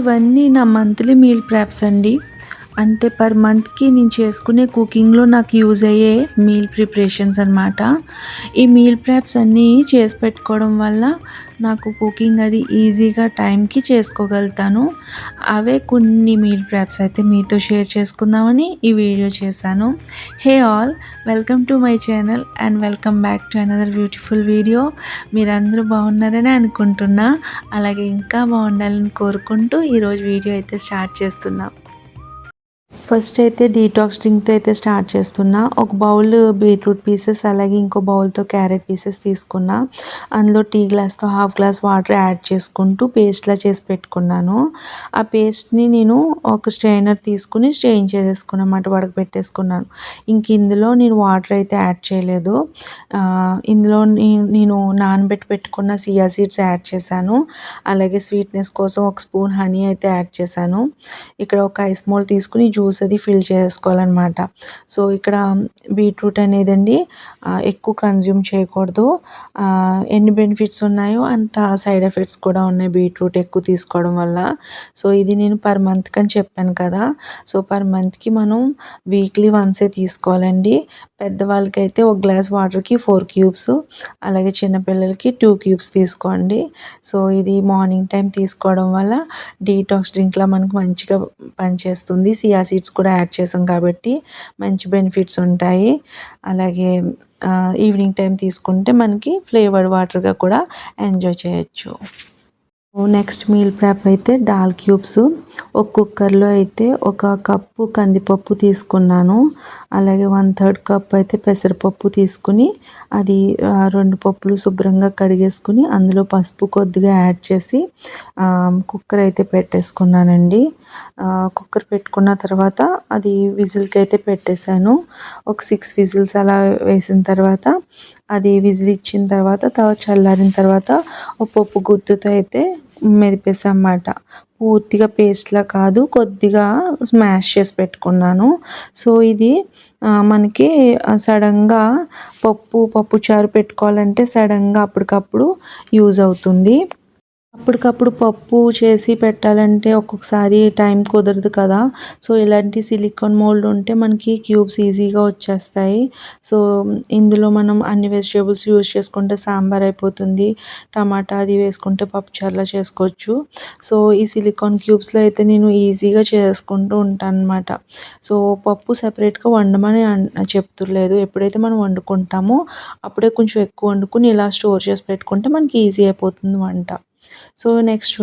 ఇవన్నీ నా monthly meal preps అండి. అంటే పర్ మంత్‌కి నేను చేసుకునే కుకింగ్‌లో నాకు యూజ్ అయ్యే మీల్ ప్రిపరేషన్స్ అనమాట. ఈ మీల్ ప్రెప్స్ అన్నీ చేసి పెట్టుకోవడం వల్ల నాకు కుకింగ్ అది ఈజీగా టైంకి చేసుకోగలుగుతాను. అవే కొన్ని మీల్ ప్రెప్స్ అయితే మీతో షేర్ చేసుకుందామని ఈ వీడియో చేశాను. Hey all! Welcome to my channel and welcome back to another beautiful video. మీరందరూ బాగున్నారని అనుకుంటున్నా. అలాగే ఇంకా బాగుండాలని కోరుకుంటూ ఈరోజు వీడియో అయితే స్టార్ట్ చేస్తున్నా. ఫస్ట్ అయితే డీటాక్స్ డ్రింక్తో అయితే స్టార్ట్ చేస్తున్నా. ఒక బౌల్ బీట్రూట్ పీసెస్, అలాగే ఇంకో బౌల్తో క్యారెట్ పీసెస్ తీసుకున్నా. అందులో టీ గ్లాస్తో హాఫ్ గ్లాస్ వాటర్ యాడ్ చేసుకుంటూ పేస్ట్లా చేసి పెట్టుకున్నాను. ఆ పేస్ట్ని నేను ఒక స్ట్రైనర్ తీసుకుని స్ట్రెయిన్ చేసేసుకున్నమాట, వడకపెట్టేసుకున్నాను. ఇంక ఇందులో నేను వాటర్ అయితే యాడ్ చేయలేదు. ఇందులో నేను నానబెట్టి పెట్టుకున్న సియా సీడ్స్ యాడ్ చేశాను. అలాగే స్వీట్నెస్ కోసం ఒక స్పూన్ హనీ అయితే యాడ్ చేశాను. ఇక్కడ ఒక ఐస్ మోల్డ్ తీసుకుని జ్యూస్ అది ఫిల్ చేసుకోవాలన్నమాట. సో ఇక్కడ బీట్రూట్ అనేదండి ఎక్కువ కన్జ్యూమ్ చేయకూడదు. ఎన్ని బెనిఫిట్స్ ఉన్నాయో అంత సైడ్ ఎఫెక్ట్స్ కూడా ఉన్నాయి బీట్రూట్ ఎక్కువ తీసుకోవడం వల్ల. సో ఇది నేను పర్ మంత్కి అని చెప్పాను కదా. సో పర్ మంత్కి మనం వీక్లీ వన్సే తీసుకోవాలండి. పెద్దవాళ్ళకైతే ఒక గ్లాస్ వాటర్కి 4 క్యూబ్స్, అలాగే చిన్నపిల్లలకి 2 క్యూబ్స్ తీసుకోండి. సో ఇది మార్నింగ్ టైం తీసుకోవడం వల్ల డీటాక్స్ డ్రింక్లా మనకు మంచిగా పనిచేస్తుంది. సియా సీడ్స్ కూడా యాడ్ చేసాం కాబట్టి మంచి బెనిఫిట్స్ ఉంటాయి. అలాగే ఈవినింగ్ టైం తీసుకుంటే మనకి ఫ్లేవర్డ్ వాటర్గా కూడా ఎంజాయ్ చేయొచ్చు. నెక్స్ట్ మీల్ ప్రెప్ అయితే దాల్ క్యూబ్స్. ఒక కుక్కర్లో అయితే ఒక కప్పు కందిపప్పు తీసుకున్నాను. అలాగే 1/3 కప్ అయితే పెసరపప్పు తీసుకుని అది 2 పప్పులు శుభ్రంగా కడిగేసుకుని అందులో పసుపు కొద్దిగా యాడ్ చేసి కుక్కర్ అయితే పెట్టేసుకున్నానండి. కుక్కర్ పెట్టుకున్న తర్వాత అది విజిల్కి అయితే పెట్టేశాను. ఒక 6 విజిల్స్ అలా వేసిన తర్వాత అది విజిల్ ఇచ్చిన తర్వాత చల్లారిన తర్వాత ఒక పప్పు గుత్తుతో అయితే మెదిపేసామాట. పూర్తిగా పేస్ట్లా కాదు, కొద్దిగా స్మాష్ చేసి పెట్టుకున్నాను. సో ఇది మనకి సడన్గా పప్పుచారు పెట్టుకోవాలంటే సడన్గా అప్పటికప్పుడు యూజ్ అవుతుంది. అప్పటికప్పుడు పప్పు చేసి పెట్టాలంటే ఒక్కొక్కసారి టైం కుదరదు కదా. సో ఇలాంటి సిలికాన్ మోల్డ్ ఉంటే మనకి క్యూబ్స్ ఈజీగా వచ్చేస్తాయి. సో ఇందులో మనం అన్ని వెజిటేబుల్స్ యూజ్ చేసుకుంటే సాంబార్ అయిపోతుంది. టమాటా అది వేసుకుంటే పప్పుచారులా చేసుకోవచ్చు. సో ఈ సిలికాన్ క్యూబ్స్లో అయితే నేను ఈజీగా చేసుకుంటూ ఉంటాను అనమాట. సో పప్పు సపరేట్గా వండమని చెప్తులేదు. ఎప్పుడైతే మనం వండుకుంటామో అప్పుడే కొంచెం ఎక్కువ వండుకుని ఇలా స్టోర్ చేసి పెట్టుకుంటే మనకి ఈజీ అయిపోతుంది వంట. సో నెక్స్ట్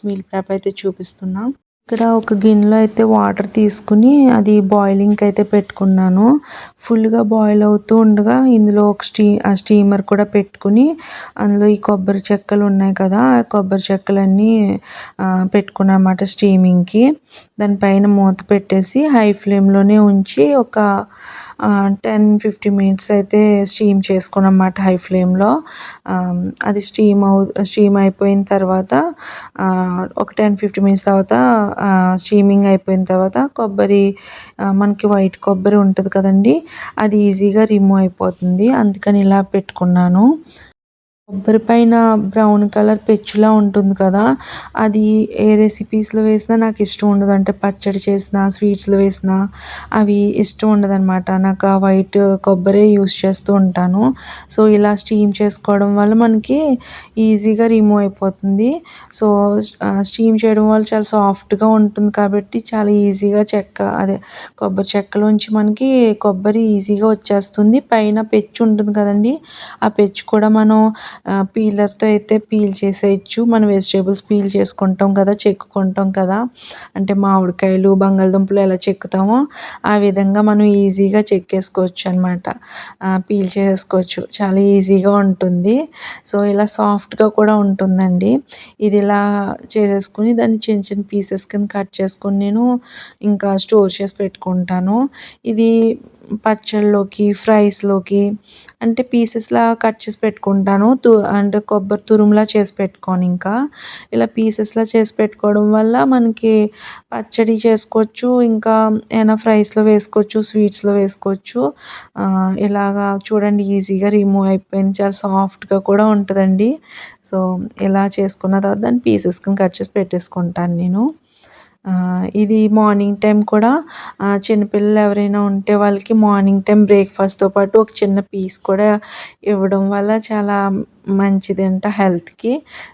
మీల్ ప్రెప్ అయితే చూపిస్తున్నా. ఇక్కడ ఒక గిన్నెలో అయితే వాటర్ తీసుకుని అది బాయిలింగ్కి అయితే పెట్టుకున్నాను. ఫుల్గా బాయిల్ అవుతూ ఉండగా ఇందులో ఒక స్టీమర్ కూడా పెట్టుకుని అందులో ఈ కొబ్బరి చెక్కలు ఉన్నాయి కదా, ఆ కొబ్బరి చెక్కలన్నీ పెట్టుకున్నాను అన్నమాట స్టీమింగ్కి. దానిపైన మూత పెట్టేసి హై ఫ్లేమ్లోనే ఉంచి ఒక 10-15 మినిట్స్ అయితే స్టీమ్ చేసుకున్నమాట హై ఫ్లేమ్లో. అది స్టీమ్ అయిపోయిన తర్వాత ఒక 10-15 మినిట్స్ తర్వాత స్టీమింగ్ అయిపోయిన తర్వాత మనకి వైట్ కొబ్బరి ఉంటుంది కదండి, అది ఈజీగా రిమూవ్ అయిపోతుంది. అందుకని ఇలా పెట్టుకున్నాను. కొబ్బరి పైన బ్రౌన్ కలర్ పెచ్చులా ఉంటుంది కదా, అది ఏ రెసిపీస్లో వేసినా నాకు ఇష్టం ఉండదు. అంటే పచ్చడి చేసినా స్వీట్స్లో వేసినా అవి ఇష్టం ఉండదన్నమాట. నాకు ఆ వైట్ కొబ్బరి యూస్ చేస్తూ ఉంటాను. సో ఇలా స్టీమ్ చేసుకోవడం వల్ల మనకి ఈజీగా రిమూవ్ అయిపోతుంది. సో స్టీమ్ చేయడం వల్ల చాలా సాఫ్ట్గా ఉంటుంది కాబట్టి చాలా ఈజీగా కొబ్బరి చెక్కలోంచి మనకి కొబ్బరి ఈజీగా వచ్చేస్తుంది. పైన పెచ్చు ఉంటుంది కదండి, ఆ పెచ్చు కూడా మనం పీలర్తో అయితే పీల్ చేసేయచ్చు. మనం వెజిటేబుల్స్ పీల్ చేసుకుంటాం కదా, చెక్కుకుంటాం కదా, అంటే మామిడికాయలు బంగాళదుంపలు ఎలా చెక్కుతామో ఆ విధంగా మనం ఈజీగా చెక్కేసుకోవచ్చు అనమాట. పీల్ చేసుకోవచ్చు, చాలా ఈజీగా ఉంటుంది. సో ఇలా సాఫ్ట్గా కూడా ఉంటుందండి. ఇది ఇలా చేసేసుకుని దాన్ని చిన్న చిన్న పీసెస్ కింద కట్ చేసుకుని నేను ఇంకా స్టోర్ చేసి పెట్టుకుంటాను. ఇది పచ్చళ్ళలోకి, ఫ్రైస్‌లోకి అంటే పీసెస్‌లా కట్ చేసి పెట్టుకుంటాను. అంటే కొబ్బరి తురుములా చేసి పెట్టుకోను ఇంకా. ఇలా పీసెస్‌లా చేసి పెట్టుకోవడం వల్ల మనకి పచ్చడి చేసుకోవచ్చు. ఇంకా ఏమైనా ఫ్రైస్‌లో వేసుకోవచ్చు, స్వీట్స్‌లో వేసుకోవచ్చు. ఇలాగా చూడండి ఈజీగా రిమూవ్ అయిపోయింది. చాలా సాఫ్ట్‌గా కూడా ఉంటదండి. సో, ఇలా చేసుకున్న తర్వాత దాన్ని పీసెస్ కింద కట్ చేసి పెట్టేసుకుంటాను నేను. ఇది మార్నింగ్ టైం కూడా చిన్న పిల్లలు ఎవరైనా ఉంటే వాళ్ళకి మార్నింగ్ టైం బ్రేక్‌ఫాస్ట్‌తో పాటు ఒక చిన్న పీస్ కూడా ఇవ్వడం వల్ల చాలా మంచిదంట హెల్త్‌కి.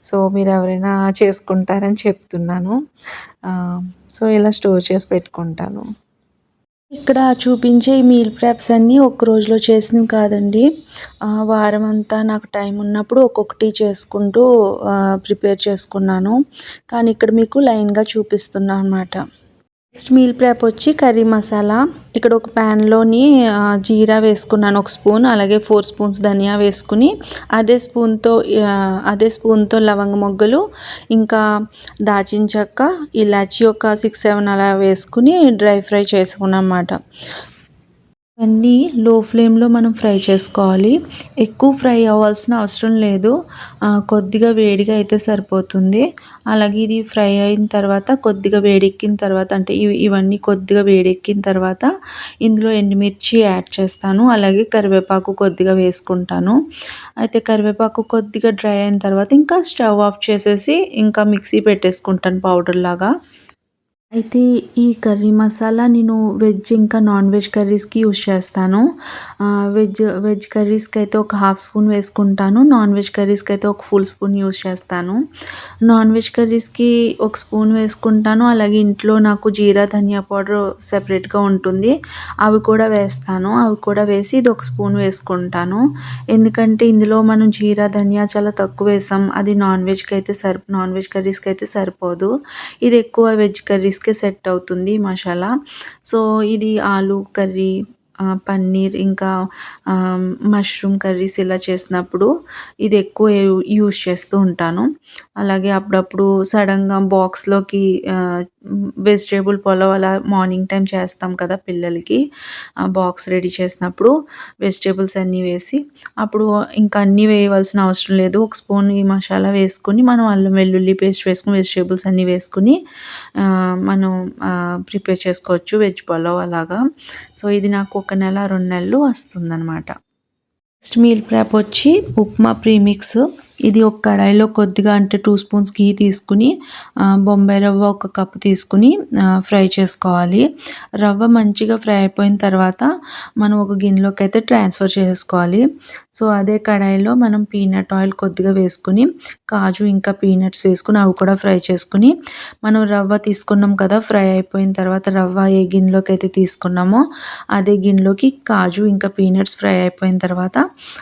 సో, మీరెవరైనా చేసుకుంటారని చెప్తున్నాను. సో, ఇలా స్టోర్ చేసి పెట్టుకుంటాను. ఇక్కడ చూపించే ఈ మీల్ ప్రెప్స్ అన్నీ ఒక్క రోజులో చేసినవి కాదండి. వారమంతా నాకు టైం ఉన్నప్పుడు ఒక్కొక్కటి చేసుకుంటూ ప్రిపేర్ చేసుకున్నాను. కానీ ఇక్కడ మీకు లైన్‌గా చూపిస్తున్నా అనమాట. నెక్స్ట్ మీల్ ప్రెప్ వచ్చి కర్రీ మసాలా. ఇక్కడ ఒక ప్యాన్‌లోని జీరా వేసుకున్నాను ఒక స్పూన్. అలాగే 4 స్పూన్స్ ధనియా వేసుకుని అదే స్పూన్‌తో లవంగ మొగ్గలు, ఇంకా దాల్చిన చెక్క, ఇలాచి ఒక 6, 7 అలా వేసుకుని డ్రై ఫ్రై చేసుకున్నానమాట. ఇవన్నీ లో ఫ్లేమ్‌లో మనం ఫ్రై చేసుకోవాలి. ఎక్కువ ఫ్రై అవ్వాల్సిన అవసరం లేదు. కొద్దిగా వేడిగా అయితే సరిపోతుంది. అలాగే ఇది ఫ్రై అయిన తర్వాత కొద్దిగా వేడెక్కిన తర్వాత అంటే ఇవన్నీ కొద్దిగా వేడెక్కిన తర్వాత ఇందులో ఎండుమిర్చి యాడ్ చేస్తాను. అలాగే కరివేపాకు కొద్దిగా వేసుకుంటాను. అయితే కరివేపాకు కొద్దిగా డ్రై అయిన తర్వాత ఇంకా స్టవ్ ఆఫ్ చేసేసి ఇంకా మిక్సీ పెట్టేసుకుంటాను పౌడర్‌లాగా. అయితే ఈ కర్రీ మసాలా నేను వెజ్ ఇంకా నాన్ వెజ్ కర్రీస్‌కి యూజ్ చేస్తాను. వెజ్ కర్రీస్‌కి అయితే ఒక హాఫ్ స్పూన్ వేసుకుంటాను. నాన్ వెజ్ కర్రీస్‌కి అయితే ఒక ఫుల్ స్పూన్ యూజ్ చేస్తాను. నాన్ వెజ్ కర్రీస్‌కి ఒక స్పూన్ వేసుకుంటాను. అలాగే ఇంట్లో నాకు జీరా ధనియా పౌడర్ సెపరేట్‌గా ఉంటుంది. అవి కూడా వేస్తాను. అవి కూడా వేసి ఇది ఒక స్పూన్ వేసుకుంటాను. ఎందుకంటే ఇందులో మనం జీరా ధనియా చాలా తక్కువ వేసాం. అది నాన్ వెజ్ కర్రీస్‌కి అయితే సరిపోదు. ఇది ఎక్కువ వెజ్ కర్రీస్‌కే సెట్ అవుతుంది ఈ మసాలా. సో, ఇది ఆలు కర్రీ, పన్నీర్ ఇంకా మష్రూమ్ కర్రీస్ ఇలా చేసినప్పుడు ఇది ఎక్కువ యూజ్ చేస్తూ ఉంటాను. అలాగే అప్పుడప్పుడు సడన్‌గా బాక్స్‌లోకి వెజిటబుల్ పులావ్ అలా మార్నింగ్ టైం చేస్తాం కదా పిల్లలకి. బాక్స్ రెడీ చేసినప్పుడు వెజిటబుల్స్ అన్నీ వేసి అప్పుడు ఇంకా అన్నీ వేయవలసిన అవసరం లేదు. ఒక స్పూన్ ఈ మసాలా వేసుకొని మనం అల్లం వెల్లుల్లి పేస్ట్ వేసుకొని వెజిటబుల్స్ అన్నీ వేసుకొని మనం ప్రిపేర్ చేసుకోవచ్చు వెజ్ పులావ్ అలాగా. సో, ఇది నాకు ఒక నెల, 2 నెలలు వస్తుందనమాట. నెక్స్ట్ మీల్ ప్రెప్ వచ్చి ఉప్మా ప్రీమిక్స్. ఇది ఒక కడాయిలో కొద్దిగా అంటే 2 స్పూన్స్ ఘీ తీసుకుని బొంబాయి రవ్వ ఒక కప్పు తీసుకుని ఫ్రై చేసుకోవాలి. రవ్వ మంచిగా ఫ్రై అయిపోయిన తర్వాత మనం ఒక గిన్నెలోకి అయితే ట్రాన్స్ఫర్ చేసుకోవాలి. సో, అదే కడాయిలో మనం పీనట్ ఆయిల్ కొద్దిగా వేసుకుని కాజు ఇంకా పీనట్స్ వేసుకుని అవి కూడా ఫ్రై చేసుకుని మనం రవ్వ తీసుకున్నాం కదా ఫ్రై అయిపోయిన తర్వాత రవ్వ ఏ గిన్నెలోకి అయితే తీసుకున్నామో అదే గిన్నెలోకి కాజు ఇంకా పీనట్స్ ఫ్రై అయిపోయిన తర్వాత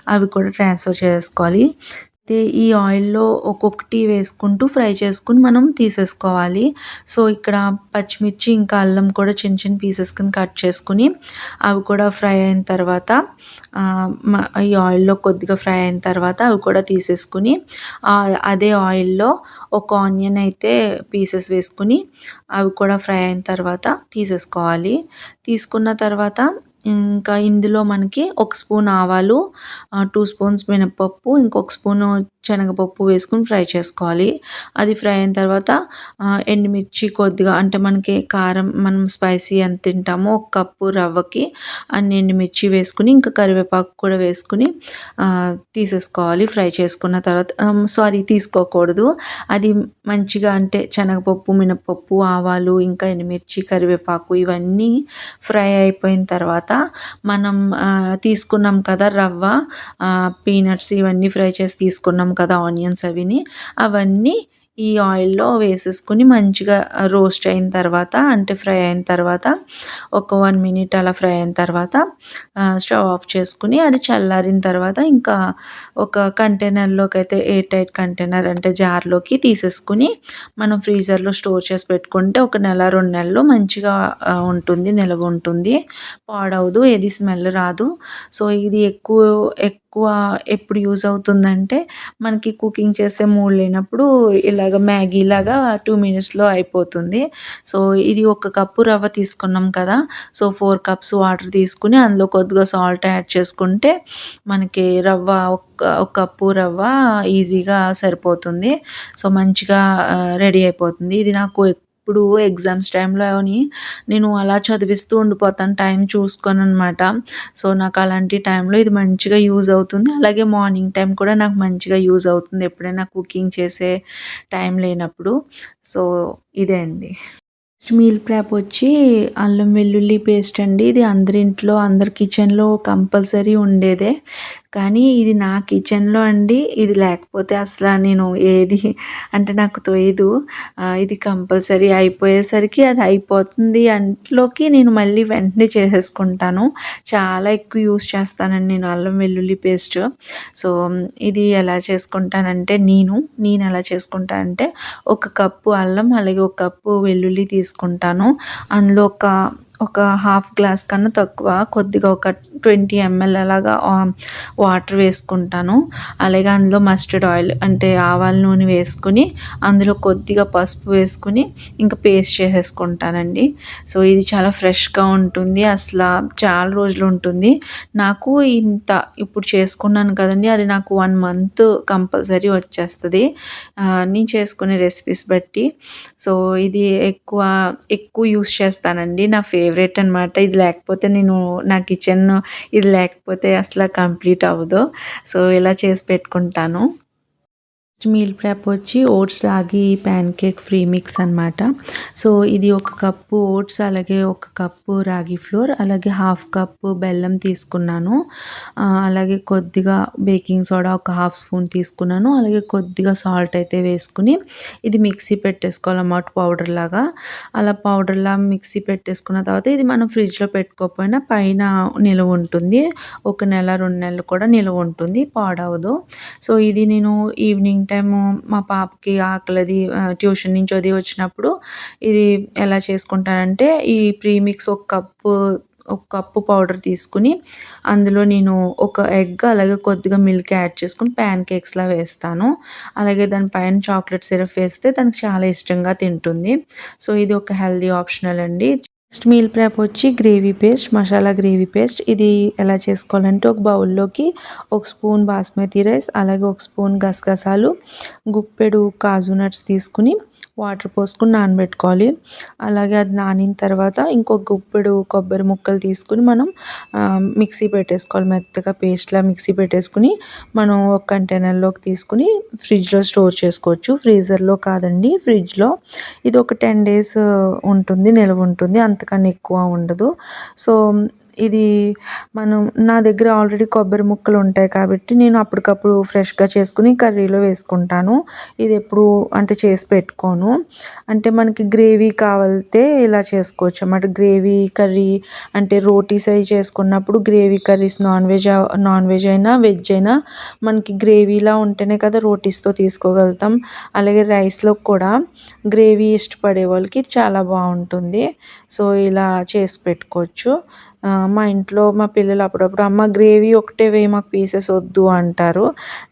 అవి కూడా ట్రాన్స్ఫర్ చేసుకోవాలి. అయితే ఈ ఆయిల్‌లో ఒక్కొక్కటి వేసుకుంటూ ఫ్రై చేసుకొని మనం తీసేసుకోవాలి. సో, ఇక్కడ పచ్చిమిర్చి ఇంకా అల్లం కూడా చిన్న చిన్న పీసెస్ కింద కట్ చేసుకొని అవి కూడా ఫ్రై అయిన తర్వాత ఈ ఆయిల్‌లో కొద్దిగా ఫ్రై అయిన తర్వాత అవి కూడా తీసేసుకొని అదే ఆయిల్‌లో ఒక ఆనియన్ అయితే పీసెస్ వేసుకొని అవి కూడా ఫ్రై అయిన తర్వాత తీసేసుకోవాలి. తీసుకున్న తర్వాత ఇంకా ఇందులో మనకి ఒక స్పూన్ ఆవాలు, 2 స్పూన్స్ మినపప్పు, ఇంకొక స్పూను శనగపప్పు వేసుకొని ఫ్రై చేసుకోవాలి. అది ఫ్రై అయిన తర్వాత ఎండుమిర్చి కొద్దిగా అంటే మనకి కారం మనం స్పైసీ ఎంత తింటామో ఒక కప్పు రవ్వకి అన్ని ఎండుమిర్చి వేసుకొని ఇంకా కరివేపాకు కూడా వేసుకొని తీసేసుకోవాలి. ఫ్రై చేసుకున్న తర్వాత తీసుకోకూడదు. అది మంచిగా అంటే శనగపప్పు, మినపప్పు, ఆవాలు ఇంకా ఎండుమిర్చి, కరివేపాకు ఇవన్నీ ఫ్రై అయిపోయిన తర్వాత మనం తీసుకున్నాం కదా రవ్వ, పీనట్స్ ఇవన్నీ ఫ్రై చేసి తీసుకున్నాం కదా ఆనియన్స్ అవన్నీ ఈ ఆయిల్‌లో వేసేసుకొని మంచిగా రోస్ట్ అయిన తర్వాత అంటే ఫ్రై అయిన తర్వాత ఒక 1 మినిట్ అలా ఫ్రై అయిన తర్వాత స్టవ్ ఆఫ్ చేసుకొని అది చల్లారిన తర్వాత ఇంకా ఒక కంటైనర్‌లోకి అయితే ఎయిర్ టైట్ కంటైనర్ అంటే జార్‌లోకి తీసేసుకొని మనం ఫ్రీజర్‌లో స్టోర్ చేసి పెట్టుకుంటే ఒక నెల, 2 నెలలు మంచిగా ఉంటుంది. నిలవ ఉంటుంది. పాడవదు. ఏది స్మెల్ రాదు. సో, ఇది ఎప్పుడు యూజ్ అవుతుందంటే, మనకి కుకింగ్ చేసే మూడ్ లేనప్పుడు ఇలాగ మ్యాగీలాగా 2 మినిట్స్‌లో అయిపోతుంది. సో, ఇది ఒక కప్పు రవ్వ తీసుకున్నాం కదా! సో, 4 కప్స్ వాటర్ తీసుకొని అందులో కొద్దిగా సాల్ట్ యాడ్ చేసుకుంటే మనకి ఒక కప్పు రవ్వ ఈజీగా సరిపోతుంది. సో, మంచిగా రెడీ అయిపోతుంది. ఇది నాకు ఎప్పుడు ఎగ్జామ్స్ టైంలోని నేను అలా చదివిస్తూ ఉండిపోతాను టైం చూసుకోననమాట. సో, నాకు అలాంటి టైంలో ఇది మంచిగా యూజ్ అవుతుంది. అలాగే మార్నింగ్ టైం కూడా నాకు మంచిగా యూజ్ అవుతుంది. ఎప్పుడైనా కుకింగ్ చేసే టైం లేనప్పుడు. సో, ఇదే అండి. నెక్స్ట్ మీల్ ప్రెప్ వచ్చి అల్లం వెల్లుల్లి పేస్ట్ అండి. ఇది అందరింట్లో అందరి కిచెన్‌లో కంపల్సరీ ఉండేదే. కానీ ఇది నా కిచెన్‌లో అండి ఇది లేకపోతే అసల నేను ఏది అంటే నాకు తోయదు. ఇది కంపల్సరీ అయిపోయేసరికి అది అయిపోతుంది అంట్లోకి నేను మళ్ళీ వెంటనే చేసేసుకుంటాను. చాలా ఎక్కువ యూజ్ చేస్తానండి నేను అల్లం వెల్లుల్లి పేస్ట్. సో, ఇది ఎలా చేసుకుంటానంటే నేనెలా చేసుకుంటానంటే ఒక కప్పు అల్లం, అలాగే ఒక కప్పు వెల్లుల్లి తీసుకుంటాను. అందులో ఒక హాఫ్ గ్లాస్ కన్నా తక్కువ కొద్దిగా ఒక 20 ఎంఎల్ అలాగా వాటర్ వేసుకుంటాను. అలాగే అందులో మస్టర్డ్ ఆయిల్ అంటే ఆవాల నూనె వేసుకొని, అందులో కొద్దిగా పసుపు వేసుకొని, ఇంకా పేస్ట్ చేసేసుకుంటానండి. సో, ఇది చాలా ఫ్రెష్‌గా ఉంటుంది. చాలా రోజులుంటుంది. నాకు ఇప్పుడు చేసుకున్నాను కదండీ! అది నాకు 1 మంత్ కంపల్సరీ వచ్చేస్తది. నేను చేసుకునే రెసిపీస్ బట్టి. సో, ఇది ఎక్కువ యూజ్ చేస్తానండి. నా ఫేవరెట్ అనమాట. నా కిచెన్ ఇది లేకపోతే అసల కంప్లీట్ అవ్వదు. సో, ఇలా చేసి పెట్టుకుంటాను. మీల్ ప్రెప్ వచ్చి ఓట్స్ రాగి ప్యాన్‌కేక్ ఫ్రీ మిక్స్ అనమాట. సో, ఇది ఒక కప్పు ఓట్స్, అలాగే ఒక కప్పు రాగి ఫ్లోర్, అలాగే హాఫ్ కప్పు బెల్లం తీసుకున్నాను. అలాగే కొద్దిగా బేకింగ్ సోడా ఒక హాఫ్ స్పూన్ తీసుకున్నాను. అలాగే కొద్దిగా సాల్ట్ అయితే వేసుకొని ఇది మిక్సీ పెట్టేసుకోవాలన్నమాట పౌడర్‌లాగా. అలా పౌడర్‌లా మిక్సీ పెట్టేసుకున్న తర్వాత ఇది మనం ఫ్రిడ్జ్‌లో పెట్టుకోకపోయినా పైన నిలువ ఉంటుంది. ఒక నెల, 2 నెలలు కూడా నిలువ ఉంటుంది. పాడవదు. సో, ఇది నేను ఈవినింగ్ టైము మా పాపకి ట్యూషన్ నుంచి అది వచ్చినప్పుడు ఇది ఎలా చేసుకుంటానంటే, ఈ ప్రీమిక్స్ ఒక కప్పు పౌడర్ తీసుకొని, అందులో నేను ఒక ఎగ్ అలాగే కొద్దిగా మిల్క్ యాడ్ చేసుకొని ప్యాన్ కేక్స్‌లా వేస్తాను. అలాగే దాని పైన చాక్లెట్ సిరప్ వేస్తే తనకు చాలా ఇష్టంగా తింటుంది. సో, ఇది ఒక హెల్తీ ఆప్షనల్ అండి. నెక్స్ట్ మీల్ ప్రెప్ వచ్చి మసాలా గ్రేవీ పేస్ట్. ఇది ఎలా చేసుకోవాలంటే ఒక బౌల్‌లోకి ఒక స్పూన్ బాస్మతి రైస్, అలాగే ఒక స్పూన్ గసగసాలు, గుప్పెడు కాజు నట్స్ తీసుకొని వాటర్ పోసుకొని నానబెట్టుకోవాలి. అలాగే అది నానిన తర్వాత ఇంకొక గుప్పెడు కొబ్బరి ముక్కలు తీసుకొని మనం మిక్సీ పెట్టేసుకోవాలి. మెత్తగా పేస్ట్‌లా మిక్సీ పెట్టేసుకొని మనం ఒక కంటైనర్‌లోకి తీసుకొని ఫ్రిడ్జ్‌లో స్టోర్ చేసుకోవచ్చు. ఫ్రీజర్‌లో కాదండి, ఫ్రిడ్జ్‌లో. ఇది ఒక 10 డేస్ ఉంటుంది, నిల్వ ఉంటుంది. అంతకన్నా ఎక్కువ ఉండదు. సో, ఇది నా దగ్గర ఆల్రెడీ కొబ్బరి ముక్కలు ఉంటాయి కాబట్టి నేను అప్పటికప్పుడు ఫ్రెష్‌గా చేసుకొని కర్రీలో వేసుకుంటాను. ఇది ఎప్పుడు అంటే చేసి పెట్టుకోను. అంటే మనకి గ్రేవీ కావాలితే ఇలా చేసుకోవచ్చు అన్నమాట. గ్రేవీ కర్రీ అంటే రోటీస్ అయి చేసుకున్నప్పుడు గ్రేవీ కర్రీస్ నాన్ వెజ్ అయినా, వెజ్ అయినా మనకి గ్రేవీలా ఉంటేనే కదా రోటీస్‌తో తీసుకోగలుగుతాం. అలాగే రైస్‌లో కూడా గ్రేవీ ఇష్టపడే వాళ్ళకి ఇది చాలా బావుంటుంది. సో, ఇలా చేసి పెట్టుకోవచ్చు. మా ఇంట్లో మా పిల్లలు అప్పుడప్పుడు "అమ్మ గ్రేవీ ఒకటే వేయి, మాకు పీసెస్ వద్దు" అంటారు.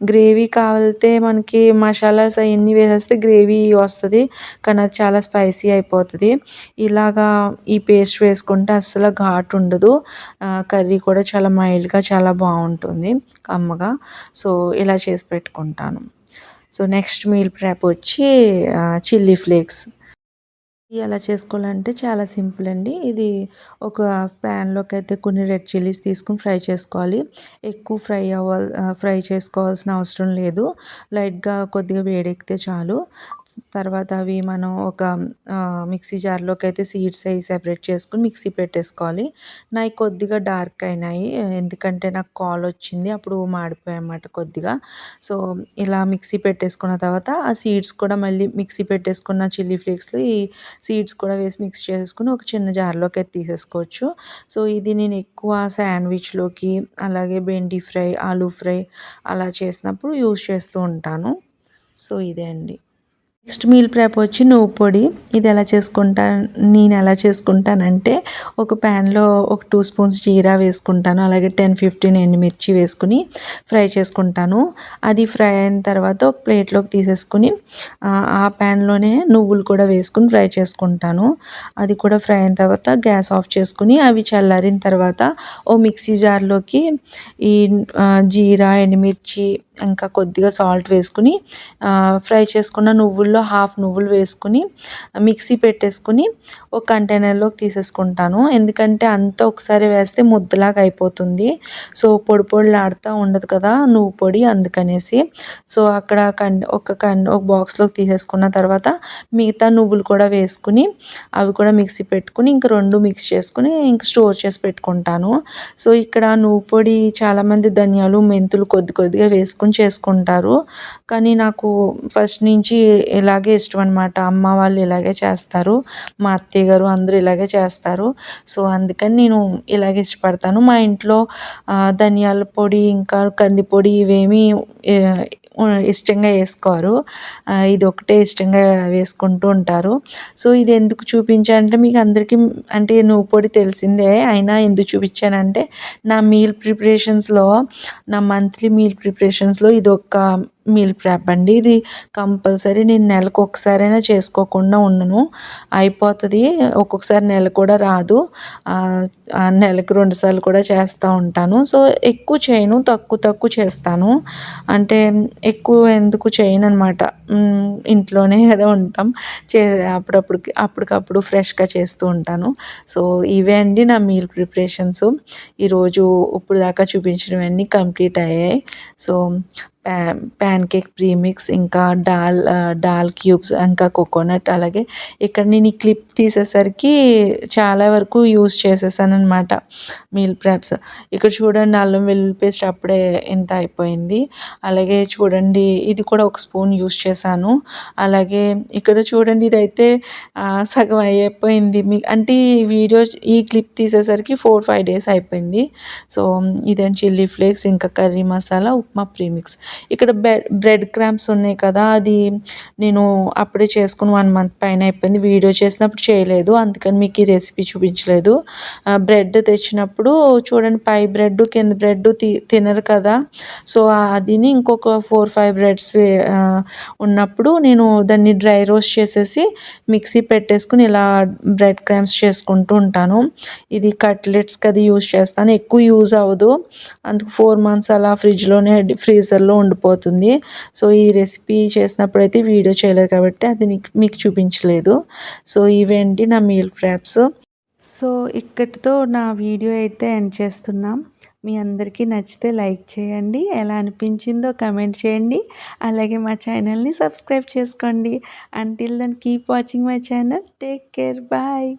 గ్రేవీ కావాలితే మనకి మసాలాస్ అయన్నీ వేసేస్తే గ్రేవీ వస్తది. కానీ అది చాలా స్పైసీ అయిపోతది. ఇలాగా ఈ పేస్ట్ వేసుకుంటే అస్సలు ఘాటు ఉండదు. కర్రీ కూడా చాలా మైల్డ్‌గా చాలా బావుంటుంది కమ్మగా. సో, ఇలా చేసి పెట్టుకుంటాను. సో, నెక్స్ట్ మీల్ ప్రెప్ వచ్చి చిల్లీ ఫ్లేక్స్. ఇది ఎలా చేసుకోవాలంటే చాలా సింపుల్ అండి. ఇది ఒక ప్యాన్‌లోకి అయితే కొన్ని రెడ్ చిల్లీస్ తీసుకొని ఫ్రై చేసుకోవాలి. ఎక్కువ ఫ్రై చేసుకోవాల్సిన అవసరం లేదు. లైట్‌గా కొద్దిగా వేడెక్కితే చాలు. తర్వాత అవి మనం ఒక మిక్సీ జార్‌లోకి అయితే సీడ్స్ అయి సెపరేట్ చేసుకొని మిక్సీ పెట్టేసుకోవాలి. నాయి కొద్దిగా డార్క్ అయినాయి. ఎందుకంటే నాకు కాల్ వచ్చింది. అప్పుడు మాడిపోయాయన్నమాట కొద్దిగా. సో, ఇలా మిక్సీ పెట్టేసుకున్న తర్వాత ఆ సీడ్స్ కూడా మళ్ళీ మిక్సీ పెట్టేసుకున్న చిల్లీ ఫ్లేక్స్‌లో ఈ సీడ్స్ కూడా వేసి మిక్స్ చేసేసుకొని ఒక చిన్న జార్‌లోకి అయితే తీసేసుకోవచ్చు. సో, ఇది నేను ఎక్కువ శాండ్విచ్‌లోకి, అలాగే బెండి ఫ్రై, ఆలూ ఫ్రై అలా చేసినప్పుడు యూజ్ చేస్తూ ఉంటాను. సో, ఇదే అండి. నెక్స్ట్ మీల్ ప్రెప్ వచ్చి నువ్వు పొడి. ఇది నేను ఎలా చేసుకుంటానంటే ఒక ప్యాన్లో ఒక 2 స్పూన్స్ జీరా వేసుకుంటాను, అలాగే 10-15 ఎండుమిర్చి వేసుకుని ఫ్రై చేసుకుంటాను. అది ఫ్రై అయిన తర్వాత ఒక ప్లేట్లోకి తీసేసుకుని ఆ ప్యాన్లోనే నువ్వులు కూడా వేసుకుని ఫ్రై చేసుకుంటాను. అది కూడా ఫ్రై అయిన తర్వాత గ్యాస్ ఆఫ్ చేసుకుని అవి చల్లారిన తర్వాత ఓ మిక్సీ జార్లోకి ఈ జీరా, ఎండుమిర్చి ఇంకా కొద్దిగా సాల్ట్ వేసుకుని ఫ్రై చేసుకున్న నువ్వుల్లో హాఫ్ నువ్వులు వేసుకుని మిక్సీ పెట్టేసుకుని ఒక కంటైనర్లోకి తీసేసుకుంటాను. ఎందుకంటే అంతా ఒకసారి వేస్తే ముద్దలాగా అయిపోతుంది. సో పొడి పొడిలాడుతూ ఉండదు కదా నువ్వు పొడి, అందుకనేసి. సో అక్కడ ఒక బాక్స్లోకి తీసేసుకున్న తర్వాత మిగతా నువ్వులు కూడా వేసుకుని అవి కూడా మిక్సీ పెట్టుకుని ఇంక 2 మిక్స్ చేసుకుని ఇంక స్టోర్ చేసి పెట్టుకుంటాను. సో ఇక్కడ నువ్వు పొడి చాలామంది ధనియాలు, మెంతులు కొద్ది కొద్దిగా వేసుకుని చేసుకుంటారు. కానీ నాకు ఫస్ట్ నుంచి ఇలాగే ఇష్టం అనమాట. అమ్మ వాళ్ళు ఇలాగే చేస్తారు, మా అత్తయ్య గారు అందరూ ఇలాగే చేస్తారు. సో అందుకని నేను ఇలాగే ఇష్టపడతాను. మా ఇంట్లో ధనియాల పొడి ఇంకా కంది పొడి ఇవేమీ ఇష్టంగా వేసుకోరు. ఇది ఒకటే ఇష్టంగా వేసుకుంటూ ఉంటారు. సో ఇది ఎందుకు చూపించానంటే మీకు అందరికీ అంటే నువ్వు పొడి తెలిసిందే, అయినా ఎందుకు చూపించానంటే నా మంత్లీ మీల్ ప్రిపరేషన్స్లో ఇదొక మీల్ ప్రెప్ అండి. ఇది కంపల్సరీ నేను నెలకు ఒకసారైనా చేసుకోకుండా ఉండను. అయిపోతుంది, ఒక్కొక్కసారి నెల కూడా రాదు. నెలకు 2 సార్లు కూడా చేస్తూ ఉంటాను. సో ఎక్కువ చేయను, తక్కువ చేస్తాను. అంటే ఎక్కువ ఎందుకు చేయననమాట. ఇంట్లోనే కదా ఉంటాం, చే అప్పటికప్పుడు ఫ్రెష్గా చేస్తూ ఉంటాను. సో ఇవే అండి నా మీల్ ప్రిపరేషన్స్. ఈరోజు ఇప్పుడు దాకా చూపించినవన్నీ కంప్లీట్ అయ్యాయి. సో ప్యాన్ కేక్ ప్రీమిక్స్, ఇంకా దాల్ క్యూబ్స్, ఇంకా కోకోనట్, అలాగే ఇక్కడ నేను ఈ క్లిప్ తీసేసరికి చాలా వరకు యూస్ చేసేసాననమాట మీల్ ప్రెప్స్. ఇక్కడ చూడండి అల్లం వెల్లుల్లి పేస్ట్ అప్పుడే ఎంత అయిపోయింది. అలాగే చూడండి ఇది కూడా ఒక స్పూన్ యూస్ చేశాను. అలాగే ఇక్కడ చూడండి ఇదైతే సగం అయిపోయింది. అంటే ఈ క్లిప్ తీసేసరికి 4-5 డేస్ అయిపోయింది. సో ఇదేంటి చిల్లీ ఫ్లేక్స్, ఇంకా కర్రీ మసాలా, ఉప్మా ప్రీమిక్స్. ఇక్కడ బ్రెడ్ క్రమ్స్ ఉన్నాయి కదా, అది నేను అప్పుడే చేసుకుని 1 మంత్ పైన అయిపోయింది. వీడియో చేసినప్పుడు చేయలేదు, అందుకని మీకు ఈ రెసిపీ చూపించలేదు. బ్రెడ్ తెచ్చినప్పుడు చూడండి పై బ్రెడ్ కింద బ్రెడ్ తినరు కదా. సో అదిని ఇంకొక 4-5 బ్రెడ్స్ ఉన్నప్పుడు నేను దాన్ని డ్రై రోస్ట్ చేసేసి మిక్సీ పెట్టేసుకుని ఇలా బ్రెడ్ క్రమ్స్ చేసుకుంటూ ఉంటాను. ఇది కట్లెట్స్కి అది యూజ్ చేస్తాను, ఎక్కువ యూజ్ అవ్వదు. అందుకు 4 మంత్స్ అలా ఫ్రీజర్లో ఉండిపోతుంది. సో ఈ రెసిపీ చేసినప్పుడైతే వీడియో చేయలేదు కాబట్టి అది మీకు చూపించలేదు. సో ఇవేంటి నా మీల్ ప్రెప్స్. సో ఇక్కడితో నా వీడియో అయితే ఎండ్ చేస్తున్నాం. మీ అందరికీ నచ్చితే లైక్ చేయండి, ఎలా అనిపించిందో కమెంట్ చేయండి, అలాగే మా ఛానల్ని సబ్స్క్రైబ్ చేసుకోండి. Until then keep watching my channel. Take care, bye.